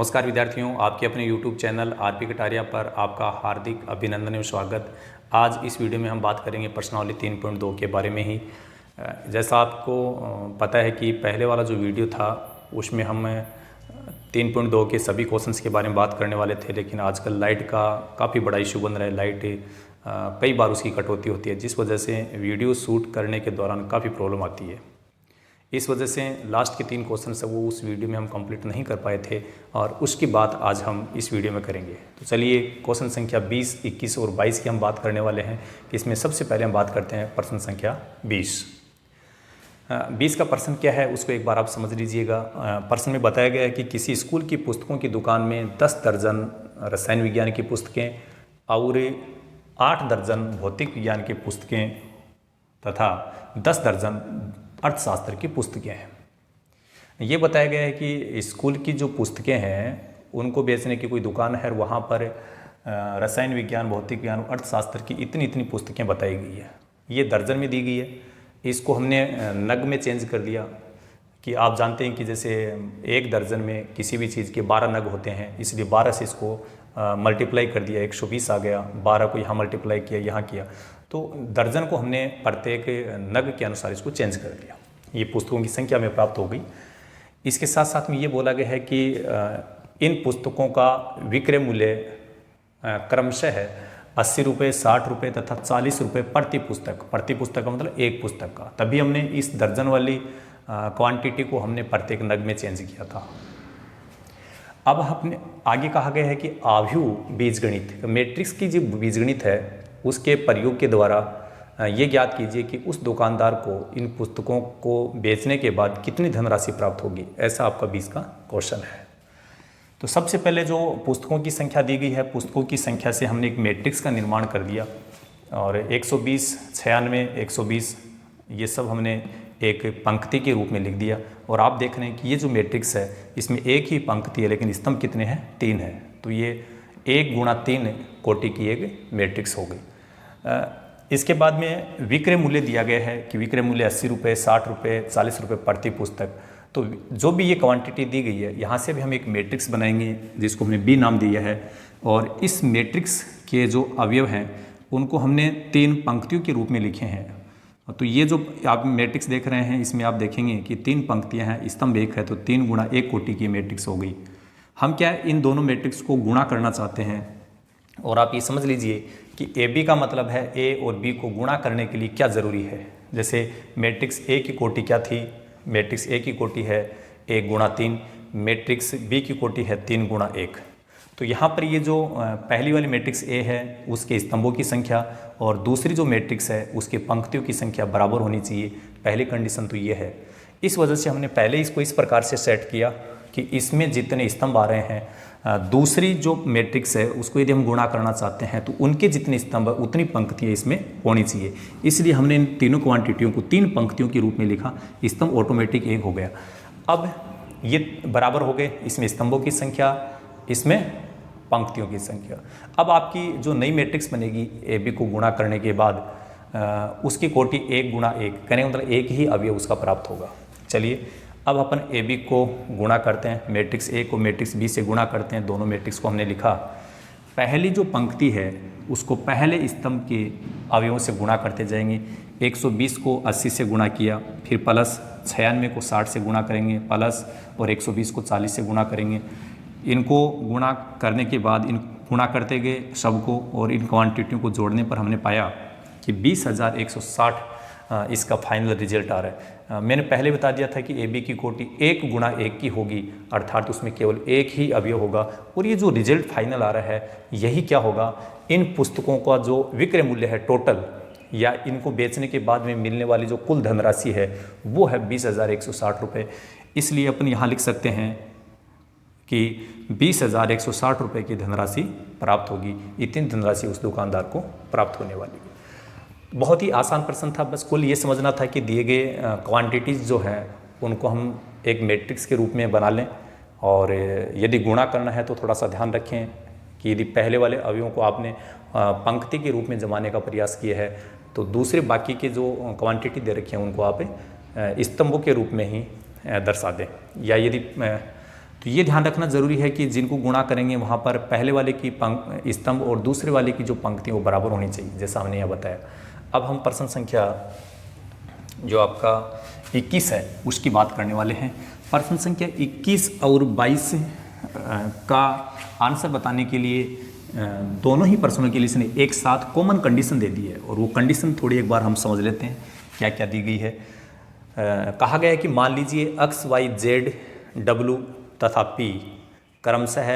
नमस्कार विद्यार्थियों, आपके अपने YouTube चैनल आरपी कटारिया पर आपका हार्दिक अभिनंदन एवं स्वागत। आज इस वीडियो में हम बात करेंगे प्रश्नावली 3.2 के बारे में ही। जैसा आपको पता है कि पहले वाला जो वीडियो था उसमें हम 3.2 के सभी क्वेश्चंस के बारे में बात करने वाले थे, लेकिन आजकल लाइट का काफ़ी बड़ा इशू बन रहा है। लाइट कई बार उसकी कटौती होती है, जिस वजह से वीडियो शूट करने के दौरान काफ़ी प्रॉब्लम आती है। इस वजह से लास्ट के 3 क्वेश्चन है वो उस वीडियो में हम कंप्लीट नहीं कर पाए थे और उसकी बात आज हम इस वीडियो में करेंगे। तो चलिए क्वेश्चन संख्या 20, 21 और 22 की हम बात करने वाले हैं। इसमें सबसे पहले हम बात करते हैं प्रश्न संख्या 20। 20 का प्रश्न क्या है उसको एक बार आप समझ लीजिएगा। प्रश्न में बताया गया है कि किसी स्कूल की पुस्तकों की दुकान में 10 दर्जन रसायन विज्ञान की पुस्तकें और 8 दर्जन भौतिक विज्ञान की पुस्तकें तथा 10 दर्जन अर्थशास्त्र की पुस्तकें हैं। ये बताया गया है कि स्कूल की जो पुस्तकें हैं उनको बेचने की कोई दुकान है, वहाँ पर रसायन विज्ञान, भौतिक विज्ञान, अर्थशास्त्र की इतनी पुस्तकें बताई गई है। ये दर्जन में दी गई है, इसको हमने नग में चेंज कर दिया कि आप जानते हैं कि जैसे एक दर्जन में किसी भी चीज़ के 12 नग होते हैं, इसलिए 12 से इसको मल्टीप्लाई कर दिया, 120 आ गया। 12 को यहाँ मल्टीप्लाई किया, यहाँ किया, तो दर्जन को हमने प्रत्येक नग के अनुसार इसको चेंज कर दिया। ये पुस्तकों की संख्या में प्राप्त हो गई। इसके साथ साथ में ये बोला गया है कि इन पुस्तकों का विक्रय मूल्य क्रमशः है 80 रुपये, 60 रुपये तथा 40 रुपये प्रति पुस्तक। प्रति पुस्तक का मतलब एक पुस्तक का। तभी हमने इस दर्जन वाली क्वांटिटी को हमने प्रत्येक नग में चेंज किया था। अब हमने आगे कहा गया है कि आव्यूह बीजगणित, मैट्रिक्स की जो बीजगणित है उसके प्रयोग के द्वारा ये ज्ञात कीजिए कि उस दुकानदार को इन पुस्तकों को बेचने के बाद कितनी धनराशि प्राप्त होगी। ऐसा आपका 20 का क्वेश्चन है। तो सबसे पहले जो पुस्तकों की संख्या दी गई है, पुस्तकों की संख्या से हमने एक मैट्रिक्स का निर्माण कर दिया और 120, 96, 120 ये सब हमने एक पंक्ति के रूप में लिख दिया। और आप देख रहे हैं कि ये जो मैट्रिक्स है इसमें एक ही पंक्ति है, लेकिन स्तंभ कितने हैं? 3 है। तो ये 1 गुणा 3 कोटि की एक मैट्रिक्स हो गई। इसके बाद में विक्रय मूल्य दिया गया है कि विक्रय मूल्य 80 रुपये, 60 रुपये, 40 रुपये प्रति पुस्तक। तो जो भी ये क्वांटिटी दी गई है यहाँ से भी हम एक मैट्रिक्स बनाएंगे जिसको हमने बी नाम दिया है। और इस मैट्रिक्स के जो अवयव हैं उनको हमने 3 पंक्तियों के रूप में लिखे हैं। तो ये जो आप मैट्रिक्स देख रहे हैं इसमें आप देखेंगे कि 3 पंक्तियाँ हैं, स्तंभ 1 है, तो 3 गुणा 1 कोटि की मैट्रिक्स हो गई। हम क्या इन दोनों मैट्रिक्स को गुणा करना चाहते हैं। और आप ये समझ लीजिए कि ए बी का मतलब है ए और बी को गुणा करने के लिए क्या ज़रूरी है। जैसे मैट्रिक्स ए की कोटि क्या थी? मैट्रिक्स ए की कोटि है 1 गुणा 3, मैट्रिक्स बी की कोटि है 3 गुणा 1। तो यहाँ पर ये जो पहली वाली मैट्रिक्स ए है उसके स्तंभों की संख्या और दूसरी जो मैट्रिक्स है उसके पंक्तियों की संख्या बराबर होनी चाहिए। पहली कंडीशन तो ये है। इस वजह से हमने पहले इसको इस प्रकार से सेट किया कि इसमें जितने स्तंभ आ रहे हैं, दूसरी जो मैट्रिक्स है उसको यदि हम गुणा करना चाहते हैं तो उनके जितने स्तंभ है उतनी पंक्तियाँ इसमें होनी चाहिए। इसलिए हमने इन तीनों क्वांटिटियों को 3 पंक्तियों के रूप में लिखा। स्तंभ ऑटोमेटिक 1 हो गया। अब ये बराबर हो गए, इसमें स्तंभों की संख्या, इसमें पंक्तियों की संख्या। अब आपकी जो नई मैट्रिक्स बनेगी ए बी को गुणा करने के बाद उसकी कोटि 1 गुणा 1 कहने का मतलब एक ही अवयव उसका प्राप्त होगा। चलिए अब अपन ए बी को गुणा करते हैं, मैट्रिक्स ए को मैट्रिक्स बी से गुणा करते हैं। दोनों मैट्रिक्स को हमने लिखा। पहली जो पंक्ति है उसको पहले स्तंभ के अवयवों से गुणा करते जाएंगे। 120 को 80 से गुणा किया, फिर प्लस 96 को 60 से गुणा करेंगे, प्लस और 120 को 40 से गुणा करेंगे। इनको गुणा करने के बाद इन गुणा करते गए सबको और इन क्वांटिटियों को जोड़ने पर हमने पाया कि 20,160 इसका फाइनल रिजल्ट आ रहा है। मैंने पहले बता दिया था कि ए बी की कोटि 1 गुणा 1 की होगी, अर्थात उसमें केवल एक ही अवयव होगा। और ये जो रिजल्ट फाइनल आ रहा है यही क्या होगा, इन पुस्तकों का जो विक्रय मूल्य है टोटल या इनको बेचने के बाद में मिलने वाली जो कुल धनराशि है वो है 20,160 रुपये। इसलिए अपन यहाँ लिख सकते हैं कि 20,160 रुपये की धनराशि प्राप्त होगी। इतनी धनराशि उस दुकानदार को प्राप्त होने वाली है। बहुत ही आसान प्रश्न था, बस कुल ये समझना था कि दिए गए क्वांटिटीज़ जो हैं उनको हम एक मैट्रिक्स के रूप में बना लें। और यदि गुणा करना है तो थोड़ा सा ध्यान रखें कि यदि पहले वाले अवयवों को आपने पंक्ति के रूप में जमाने का प्रयास किया है तो दूसरे बाकी के जो क्वांटिटी दे रखी हैं उनको आप स्तंभों के रूप में ही दर्शा दें। या यदि तो ये ध्यान रखना ज़रूरी है कि जिनको गुणा करेंगे वहाँ पर पहले वाले की स्तंभ और दूसरे वाले की जो पंक्ति वो बराबर होनी चाहिए, जैसा हमने यह बताया। अब हम प्रश्न संख्या जो आपका 21 है उसकी बात करने वाले हैं। प्रश्न संख्या 21 और 22 का आंसर बताने के लिए दोनों ही प्रश्नों के लिए इसने एक साथ कॉमन कंडीशन दे दी है, और वो कंडीशन थोड़ी एक बार हम समझ लेते हैं क्या क्या दी गई है। कहा गया है कि मान लीजिए x y z w तथा p क्रमशः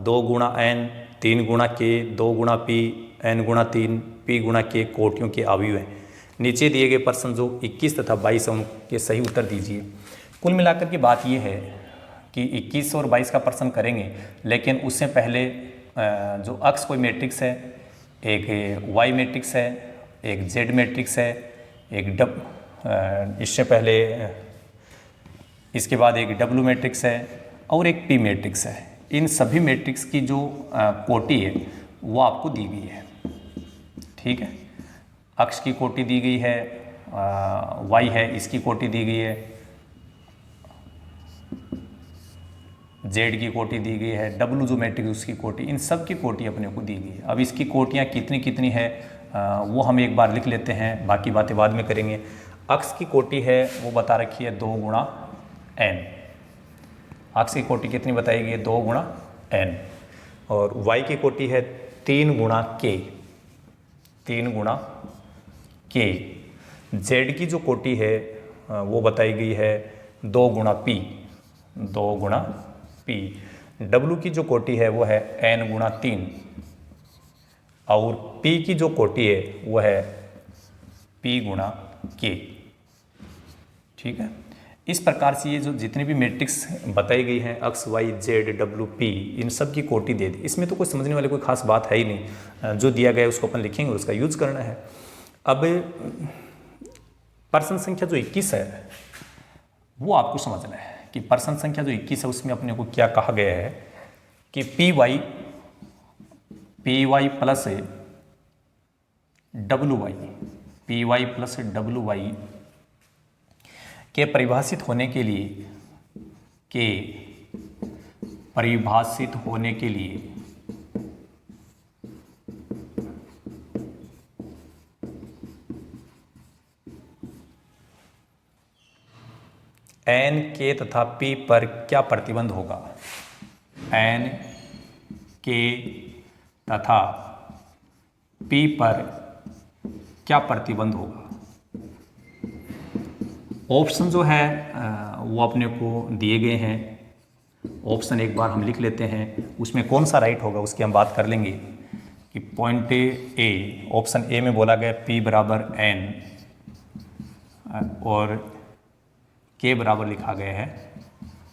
2 गुणा n, 3 गुणा k, 2 गुणा p, n गुणा 3, p गुणा k कोटियों के अवयव हैं। नीचे दिए गए प्रश्न जो 21 तथा 22 है उनके सही उत्तर दीजिए। कुल मिलाकर की बात यह है कि 21 और 22 का प्रश्न करेंगे, लेकिन उससे पहले जो x कोई मैट्रिक्स है, एक y मैट्रिक्स है, एक z मैट्रिक्स है, एक इससे पहले इसके बाद एक W मैट्रिक्स है और एक P मैट्रिक्स है। इन सभी मैट्रिक्स की जो कोटि है वो आपको दी गई है, ठीक है। x की कोटि दी गई है, y है इसकी कोटि दी गई है, z की कोटि दी गई है, W जो मैट्रिक्स उसकी कोटि, इन सब की कोटि अपने को दी गई है। अब इसकी कोटियाँ कितनी कितनी है वो हम एक बार लिख लेते हैं, बाकी बातें बाद में करेंगे। x की कोटि है वो बता रखी है 2 गुणा n, x की कोटि कितनी बताई गई है 2 गुणा n, और y की कोटि है 3 गुणा k, 3 गुणा k। z की जो कोटि है वो बताई गई है 2 गुणा p, 2 गुणा p। w की जो कोटि है वो है n गुणा 3, और p की जो कोटि है वो है p गुणा k, ठीक है। इस प्रकार से ये जो जितने भी मैट्रिक्स बताई गई हैं x y z w p, इन सब की कोटि दे दी। इसमें तो कोई समझने वाली कोई खास बात है ही नहीं, जो दिया गया है उसको अपन लिखेंगे और उसका यूज करना है। अब प्रश्न संख्या जो 21 है वो आपको समझना है कि प्रश्न संख्या जो 21 है उसमें अपने को क्या कहा गया है कि P Y plus W Y, P Y plus W Y के परिभाषित होने के लिए एन के तथा पी पर क्या प्रतिबंध होगा, एन के तथा पी पर क्या प्रतिबंध होगा। ऑप्शन जो है वो अपने को दिए गए हैं। ऑप्शन एक बार हम लिख लेते हैं, उसमें कौन सा राइट होगा उसकी हम बात कर लेंगे कि पॉइंट ए, ऑप्शन ए में बोला गया P बराबर n और K बराबर लिखा गया है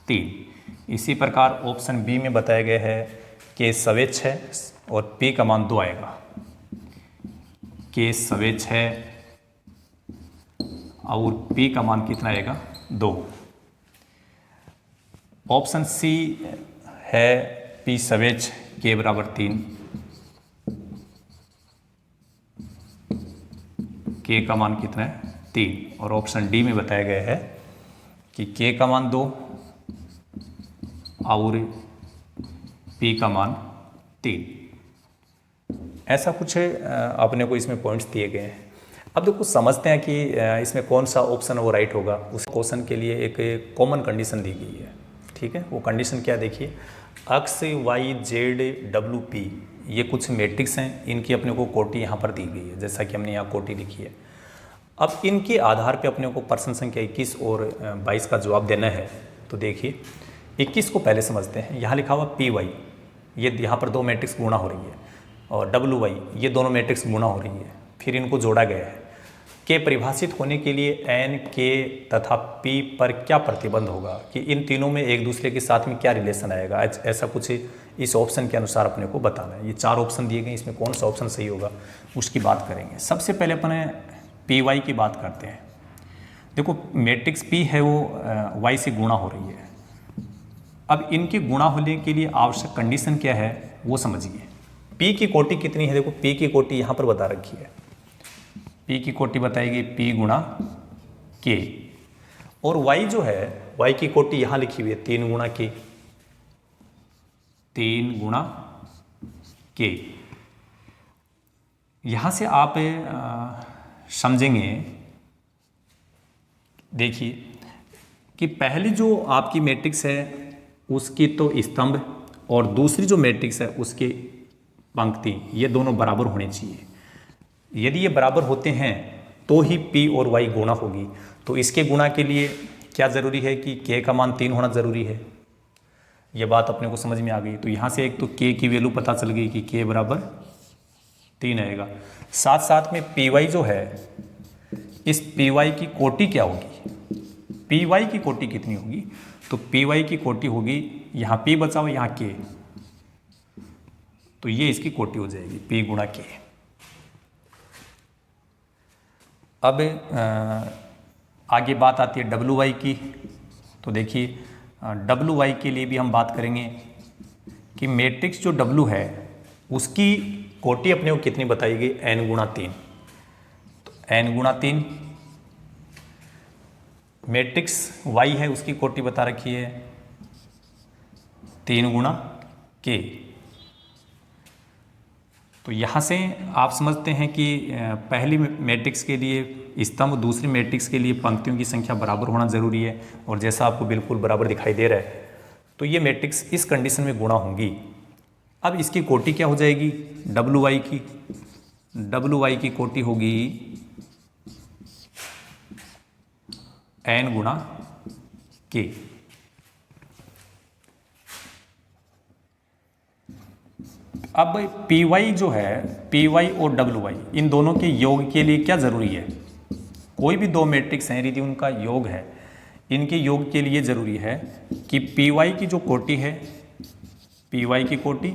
3। इसी प्रकार ऑप्शन बी में बताया गया है K सवेच्छ है और P का मान 2 आएगा, K सवेच्छ है और P का मान कितना आएगा 2। ऑप्शन सी है P सवेच्छ, K बराबर 3, K का मान कितना है 3, और ऑप्शन डी में बताया गया है कि K का मान 2 और P का मान 3। ऐसा कुछ अपने को इसमें पॉइंट्स दिए गए हैं। अब देखो समझते हैं कि इसमें कौन सा ऑप्शन वो राइट होगा। उस क्वेश्चन के लिए एक कॉमन कंडीशन दी गई है, ठीक है। वो कंडीशन क्या देखिए, x y z w p ये कुछ मैट्रिक्स हैं, इनकी अपने को कोटि यहाँ पर दी गई है, जैसा कि हमने यहाँ कोटि लिखी है। अब इनके आधार पे अपने को प्रश्न संख्या 21 और 22 का जवाब देना है। तो देखिए 21 को पहले समझते हैं। यहाँ लिखा हुआ पी वाई, ये यहाँ पर 2 मैट्रिक्स गुणा हो रही है, और डब्लू वाई ये दोनों मैट्रिक्स गुणा हो रही है, फिर इनको जोड़ा गया है। के परिभाषित होने के लिए एन के तथा पी पर क्या प्रतिबंध होगा, कि इन तीनों में एक दूसरे के साथ में क्या रिलेशन आएगा, ऐसा कुछ इस ऑप्शन के अनुसार अपने को बताना है। ये 4 ऑप्शन दिए गए, इसमें कौन सा ऑप्शन सही होगा उसकी बात करेंगे। सबसे पहले अपने पी वाई की बात करते हैं। देखो मैट्रिक्स पी है वो वाई से गुणा हो रही है। अब इनके गुणा होने के लिए आवश्यक कंडीशन क्या है वो समझिए। पी की कोटि कितनी है, देखो पी की कोटि यहाँ पर बता रखी है। पी की कोटि बताएगी पी गुणा के, और वाई जो है y की कोटि यहाँ लिखी हुई है 3 गुणा k, 3 गुणा k। यहाँ से आप समझेंगे, देखिए कि पहली जो आपकी मैट्रिक्स है उसकी तो स्तंभ और दूसरी जो मैट्रिक्स है उसके पंक्ति, ये दोनों बराबर होने चाहिए। यदि ये बराबर होते हैं तो ही p और y गुणा होगी। तो इसके गुणा के लिए क्या ज़रूरी है कि k का मान 3 होना ज़रूरी है। ये बात अपने को समझ में आ गई। तो यहाँ से एक तो k की वैल्यू पता चल गई कि k बराबर 3 आएगा। साथ साथ में py जो है, इस py की कोटि क्या होगी, py की कोटि कितनी होगी, तो py की कोटि होगी, यहाँ p बचा हुआ यहाँ k, तो ये इसकी कोटि हो जाएगी p गुणा k। अब आगे बात आती है WY की। तो देखिए WY के लिए भी हम बात करेंगे कि मैट्रिक्स जो W है उसकी कोटि अपने को कितनी बताई गई, n गुणा 3। तो n गुणा 3, मैट्रिक्स Y है उसकी कोटि बता रखी है 3 गुणा k। तो यहाँ से आप समझते हैं कि पहली मैट्रिक्स के लिए स्तंभ, दूसरी मैट्रिक्स के लिए पंक्तियों की संख्या बराबर होना ज़रूरी है। और जैसा आपको बिल्कुल बराबर दिखाई दे रहा है, तो ये मैट्रिक्स इस कंडीशन में गुणा होंगी। अब इसकी कोटि क्या हो जाएगी, WY की कोटि होगी n गुणा k। अब py जो है, py और wy इन दोनों के योग के लिए क्या ज़रूरी है, कोई भी दो मैट्रिक्स हैं यदि उनका योग है, इनके योग के लिए ज़रूरी है कि py की जो कोटि है, py की कोटि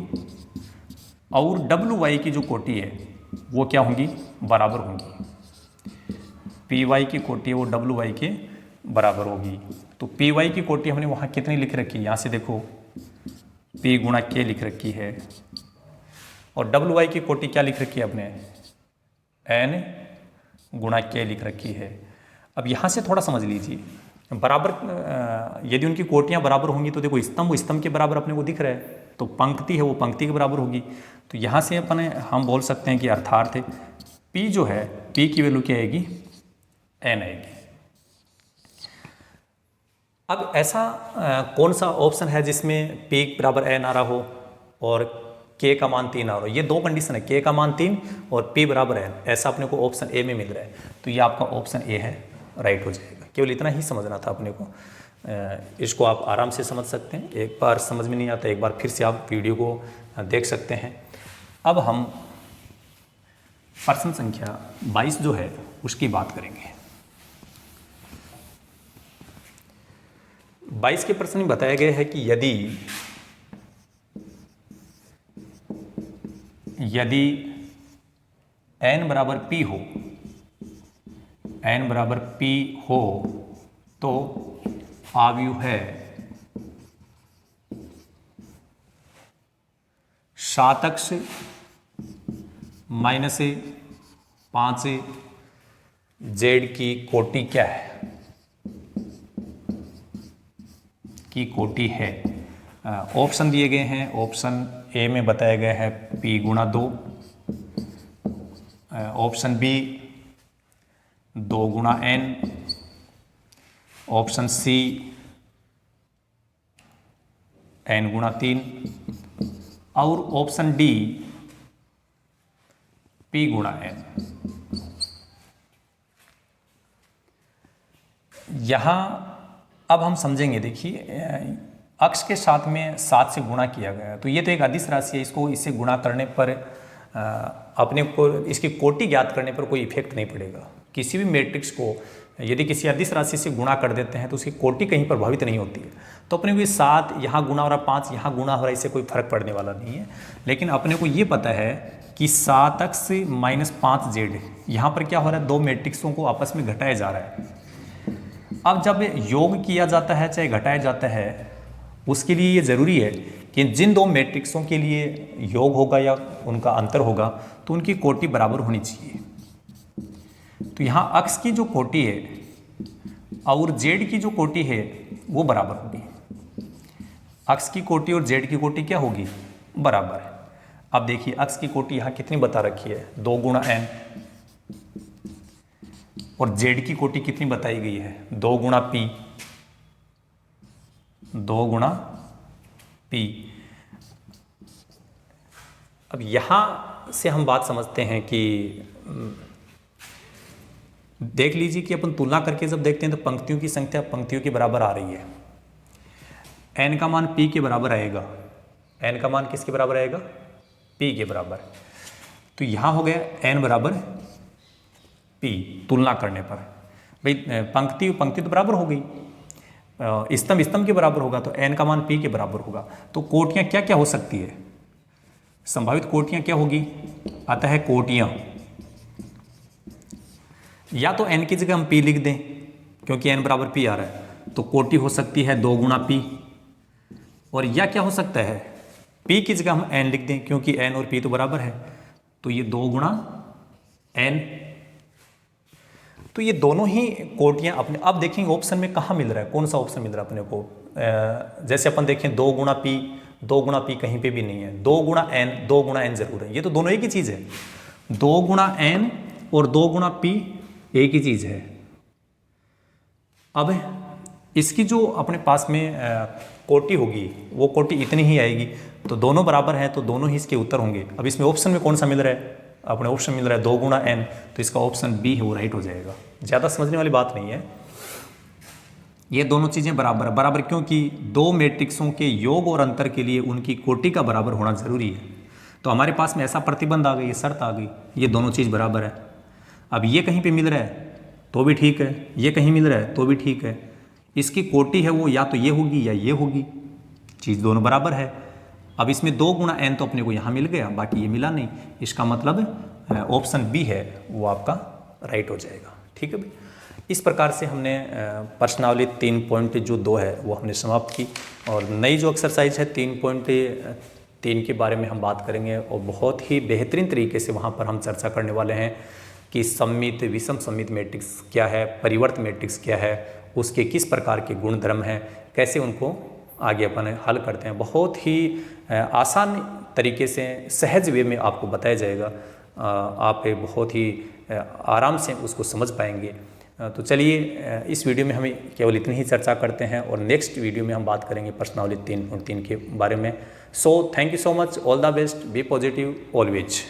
और wy की जो कोटि है वो क्या होंगी, बराबर होंगी। py की कोटि और wy के बराबर होगी। तो py की कोटि हमने वहाँ कितनी लिख रखी है, यहाँ से देखो p गुणा k लिख रखी है, और WY की कोटि क्या लिख रखी है अपने, n गुणा k लिख रखी है। अब यहाँ से थोड़ा समझ लीजिए, बराबर यदि उनकी कोटियाँ बराबर होंगी तो देखो स्तंभ के बराबर अपने को दिख रहा है, तो पंक्ति है वो पंक्ति के बराबर होगी। तो यहाँ से अपने हम बोल सकते हैं कि अर्थात P जो है, P की वैल्यू क्या आएगी, n आएगी। अब ऐसा कौन सा ऑप्शन है जिसमें P बराबर n आ रहा हो और k का मान 3 आ रहा हो, ये दो कंडीशन है, k का मान 3 और p बराबर n, ऐसा अपने को ऑप्शन ए में मिल रहा है। तो ये आपका ऑप्शन ए है, राइट हो जाएगा। केवल इतना ही समझना था अपने को, इसको आप आराम से समझ सकते हैं। एक बार समझ में नहीं आता एक बार फिर से आप वीडियो को देख सकते हैं। अब हम प्रश्न संख्या 22 जो है उसकी बात करेंगे। 22 के प्रश्न में बताया गया है कि यदि n बराबर p हो, n बराबर p हो तो आव्यूह है 7x माइनस 5 z की कोटि क्या है, की कोटि है। ऑप्शन दिए गए हैं, ऑप्शन ए में बताया गया है p गुणा 2, ऑप्शन बी 2 गुणा n, ऑप्शन सी n गुणा 3 और ऑप्शन डी p गुणा n। यहाँ अब हम समझेंगे, देखिए अक्ष के साथ में 7 से गुणा किया गया है, तो ये तो एक अदिश राशि है, इसको इससे गुणा करने पर अपने को इसकी कोटि ज्ञात करने पर कोई इफेक्ट नहीं पड़ेगा। किसी भी मैट्रिक्स को यदि किसी अदिश राशि से गुणा कर देते हैं तो उसकी कोटि कहीं प्रभावित नहीं होती है। तो अपने को ये 7 यहाँ गुणा हो रहा, 5 यहाँ गुणा हो रहा, इससे कोई फर्क पड़ने वाला नहीं है। लेकिन अपने को ये पता है कि 7x माइनस 5z यहाँ पर क्या हो रहा है, दो मैट्रिक्सों को आपस में घटाया जा रहा है। अब जब योग किया जाता है चाहे घटाया जाता है, उसके लिए ये ज़रूरी है कि जिन दो मैट्रिक्सों के लिए योग होगा या उनका अंतर होगा तो उनकी कोटि बराबर होनी चाहिए। तो यहाँ अक्ष की जो कोटि है, और जेड की जो कोटि है वो बराबर होगी। अक्ष की कोटि और जेड की कोटि क्या होगी, बराबर है। अब देखिए अक्ष की कोटि यहाँ कितनी बता रखी है, 2 गुणा n, और जेड की कोटि कितनी बताई गई है, 2 गुणा p, 2 गुणा p। अब यहाँ से हम बात समझते हैं कि देख लीजिए कि अपन तुलना करके जब देखते हैं तो पंक्तियों की संख्या पंक्तियों के बराबर आ रही है। n का मान p के बराबर आएगा, n का मान किसके बराबर आएगा, p के बराबर। तो यहाँ हो गया n बराबर p तुलना करने पर। भाई पंक्ति पंक्ति तो बराबर हो गई, स्तंभ स्तंभ के बराबर होगा तो n का मान p के बराबर होगा। तो कोटियाँ क्या क्या हो सकती है, संभावित कोटियाँ क्या होगी, आता है कोटियाँ, या तो n की जगह हम p लिख दें क्योंकि n बराबर p आ रहा है, तो कोटि हो सकती है 2 गुणा p, और या क्या हो सकता है p की जगह हम n लिख दें क्योंकि n और p तो बराबर है, तो ये 2 गुणा n। तो ये दोनों ही कोटियाँ अपने, अब देखेंगे ऑप्शन में कहाँ मिल रहा है, कौन सा ऑप्शन मिल रहा है अपने को। जैसे अपन देखें 2 गुणा p, 2 गुणा p कहीं पे भी नहीं है, 2 गुणा n, 2 गुणा n जरूर है, ये तो दोनों एक ही चीज़ है। 2 गुणा n और 2 गुणा p एक ही चीज़ है। अब इसकी जो अपने पास में कोटि होगी वो कोटि इतनी ही आएगी, तो दोनों बराबर हैं तो दोनों ही इसके उत्तर होंगे। अब इसमें ऑप्शन में कौन सा मिल रहा है, अपने ऑप्शन मिल रहा है 2 गुणा n, तो इसका ऑप्शन बी है वो राइट हो जाएगा। ज़्यादा समझने वाली बात नहीं है, ये दोनों चीज़ें बराबर बराबर, क्योंकि 2 मैट्रिक्सों के योग और अंतर के लिए उनकी कोटि का बराबर होना जरूरी है। तो हमारे पास में ऐसा प्रतिबंध आ गई, ये शर्त आ गई, ये दोनों चीज़ बराबर है। अब ये कहीं पे मिल रहा है तो भी ठीक है, ये कहीं मिल रहा है तो भी ठीक है, इसकी कोटि है वो या तो ये होगी या ये होगी, चीज़ दोनों बराबर है। अब इसमें 2 गुणा n तो अपने को यहाँ मिल गया, बाकी ये मिला नहीं, इसका मतलब ऑप्शन बी है वो आपका राइट हो जाएगा। ठीक है भाई, इस प्रकार से हमने प्रश्नावली 3.2 है वो हमने समाप्त की, और नई जो एक्सरसाइज है 3.3 के बारे में हम बात करेंगे, और बहुत ही बेहतरीन तरीके से वहाँ पर हम चर्चा करने वाले हैं कि सममित विषम सममित मैट्रिक्स क्या है, परिवर्त मैट्रिक्स क्या है, उसके किस प्रकार के गुण धर्म हैं, कैसे उनको आगे अपन हल करते हैं। बहुत ही आसान तरीके से सहज वे में आपको बताया जाएगा, आप बहुत ही आराम से उसको समझ पाएंगे। तो चलिए इस वीडियो में हमें केवल इतनी ही चर्चा करते हैं, और नेक्स्ट वीडियो में हम बात करेंगे प्रश्नावली 3.3 के बारे में। So thank you so much, all the best, be positive always.